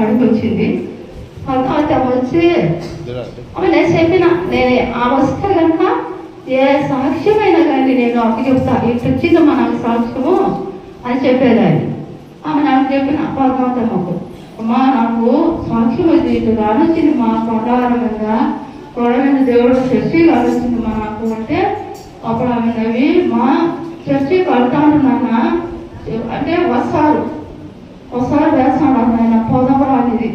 కడుపు వచ్చింది. తర్వాత వచ్చి నేను చెప్పిన నేను ఆ వస్తే కనుక ఏ సాక్ష్యమైనా కానీ నేను అప్పు చెప్తా ఇట్లా వచ్చింది మా నాకు సాక్ష్యము అని చెప్పేదాన్ని. ఆమె నాకు చెప్పిన పద్మావతమ్మకు, అమ్మా నాకు సాక్ష్యం వచ్చి ఇటు కానొచ్చింది మా కొండ మీద దేవుడు చర్చి కానొచ్చింది మా నాకు అంటే, అప్పుడు ఆమె నవ్వి మా చర్చి కడతాను నాన్న అంటే వస్తారు వేస్తాడు ఆయన పోదామరా అనేది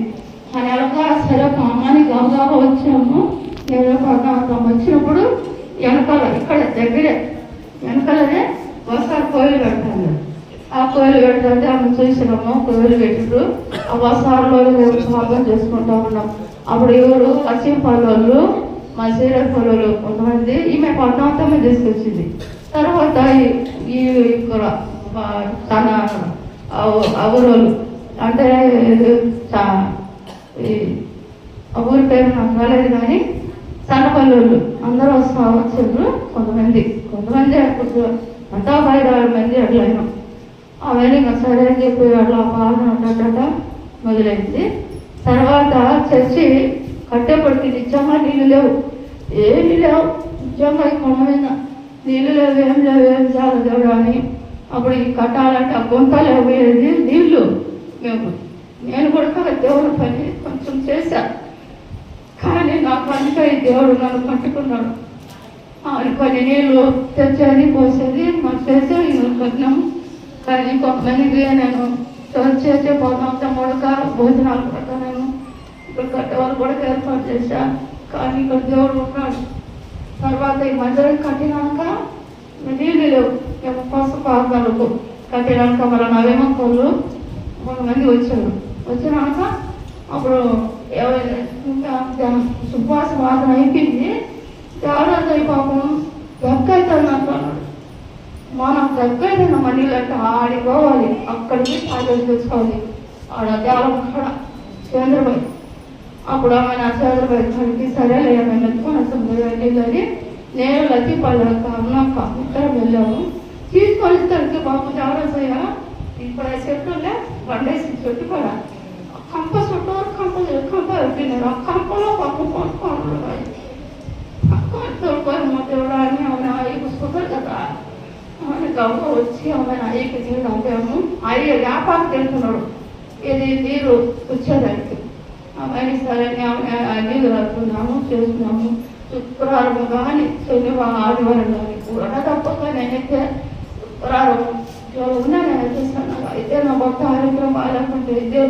అని ఎలాగా సరే అమ్మని గబగబా వచ్చాము. నేను పద్మావతం వచ్చినప్పుడు వెనకాల ఇక్కడ దగ్గరే వెనకాలనే వస్తారు కోయిలు పెడతాను. ఆ కోయిలు పెడుతుంటే ఆమె చూసినాము, కోయిలు పెట్టిండ్రు. ఆ వసారులో స్వాగతం చేసుకుంటా ఉన్నాం. అప్పుడు ఎవరు లక్ష్మీపల్లి వాళ్ళు మా శ్రీరంగపల్లి వాళ్ళు కొంతమంది ఈమె పద్మావతమే తీసుకొచ్చింది. తర్వాత ఈ తన ఊరోళ్ళు అంటే ఆ ఊరి పేరు నాకు రాలేదు కానీ సన్నపల్లి అందరూ వచ్చారు. కొంతమంది అంతా 5-6 మంది అట్లా అయినాం. అవన్నీ ఇంకా సరే అని చెప్పి అట్లా బాగా ఉన్నట్ట మొదలైంది. తర్వాత చర్చి కట్టేపడికి నిజంగా నీళ్ళు లేవు, ఏమీ లేవు. నిజంగా ఈ కొండ మీద నీళ్ళు లేవు, ఏం చాలా దేవుడు అని. అప్పుడు ఈ కట్టాలంటే ఆ గుంతలు అవ్వేది నీళ్ళు. నేను కూడా దేవుడు పని కొంచెం చేశాను, కానీ నాకు అందుకే దేవుడు నన్ను పట్టుకున్నాడు. కొన్ని నీళ్ళు తెచ్చేది పోసేది మాకు చేసేది పట్టినాం. కానీ కొంతమందికి నేను చేసే పోతాం ఉడక భోజనాలు కూడా నేను ఇక్కడ కట్టేవాళ్ళు కూడా ఏర్పాటు చేశా. కానీ ఇక్కడ దేవుడు ఉన్నాడు. తర్వాత ఈ మధ్యలో కట్టినాక నీళ్ళు లేవు. పాదాలకు కట్టినాక మన నవేమక్కలు కొంతమంది వచ్చినాక అప్పుడు ఇంకా సువాస వాదన అయిపోయింది. దేవరాజు పాపం దగ్గైతుంది అంటున్నాడు. మనం దగ్గైతే నీళ్ళు అంటే ఆడిపోవాలి, అక్కడికి సాధ్యం చేసుకోవాలి. ఆడ దేవాలయం అక్కడ చంద్రబాయి. అప్పుడు ఆమె నా చంద్రబాయి కాడికి సరేలే మేము ఎత్తుకొని వస్తాం కానీ నేను లతిపల్లి అన్నాక ఇద్దరం వెళ్ళాము. తీసుకొని తనకి బాబు దేవరాజయ్య ఇప్పుడు చెట్టులే బండేసి చెట్టు కూడా కంప చుట్టూ కంప పెట్టినారు. ఆ కంపలో పప్పు కొనుక్కోండి తోడుకొని మా దేవుడు అని ఆమె అయ్యకు సుఖరు కదా. ఆమె గవ్వ వచ్చి ఆమె అయ్యకి నీళ్ళు అంటాము. అయ్య వ్యాపారం తెలుస్తున్నాడు ఇది నీరు వచ్చేదానికి. ఆమె సరే ఆమె నీళ్ళు రాస్తున్నాము చేస్తున్నాము. శుక్రవారం కానీ శనివారం ఆదివారం కానీ కూడా తప్పక నేనైతే శుక్రవారం ఉన్నాను చేస్తాను. అయితే నా భర్త ఆరోగ్యం బాగాలేకుంటే ఇదే